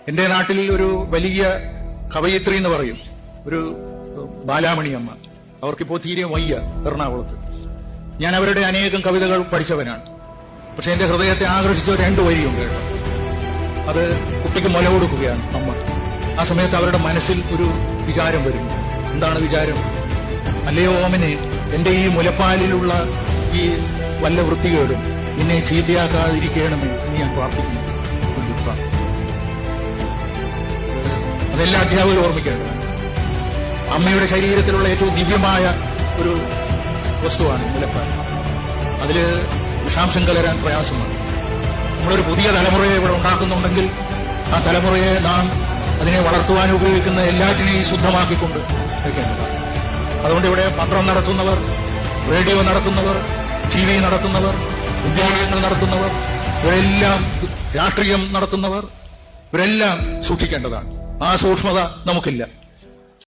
എന്റെ നാട്ടിൽ ഒരു വലിയ കവയിത്രി എന്ന് പറയും, ഒരു ബാലാമണി അമ്മ. അവർക്കിപ്പോ തീരെ വയ്യ എറണാകുളത്ത്. ഞാൻ അവരുടെ അനേകം കവിതകൾ പഠിച്ചവനാണ്. പക്ഷെ എന്റെ ഹൃദയത്തെ ആകർഷിച്ച രണ്ട് വരിയുണ്ട് കേട്ടോ. അത് കുട്ടിക്ക് മുല കൊടുക്കുകയാണ് അമ്മ. ആ സമയത്ത് അവരുടെ മനസ്സിൽ ഒരു വിചാരം വരുന്നു. എന്താണ് വിചാരം? അല്ലയോ ഓമനെ, എന്റെ ഈ മുലപ്പാലിലുള്ള ഈ വല്ല വൃത്തികേടും നിന്നെ ചീത്തയാക്കാതിരിക്കണമെന്ന് നീ ഞാൻ പ്രാർത്ഥിക്കുന്നു. അതെല്ലാ അധ്യാപകരും ഓർമ്മിക്കേണ്ടതാണ്. അമ്മയുടെ ശരീരത്തിലുള്ള ഏറ്റവും ദിവ്യമായ ഒരു വസ്തുവാണ് മുലപ്പാൽ. അതില് വിഷാംശം കലരാൻ പ്രയാസമാണ്. നമ്മളൊരു പുതിയ തലമുറയെ ഇവിടെ ഉണ്ടാക്കുന്നുണ്ടെങ്കിൽ ആ തലമുറയെ നാം അതിനെ വളർത്തുവാൻ ഉപയോഗിക്കുന്ന എല്ലാറ്റിനെയും ശുദ്ധമാക്കിക്കൊണ്ട് വെക്കേണ്ടതാണ്. അതുകൊണ്ട് ഇവിടെ പത്രം നടത്തുന്നവർ, റേഡിയോ നടത്തുന്നവർ, TV നടത്തുന്നവർ, വിദ്യാലയങ്ങൾ നടത്തുന്നവർ, ഇവരെല്ലാം രാഷ്ട്രീയം നടത്തുന്നവർ, ഇവരെല്ലാം സൂക്ഷിക്കേണ്ടതാണ്. ആ സൂക്ഷ്മത നമുക്കില്ല.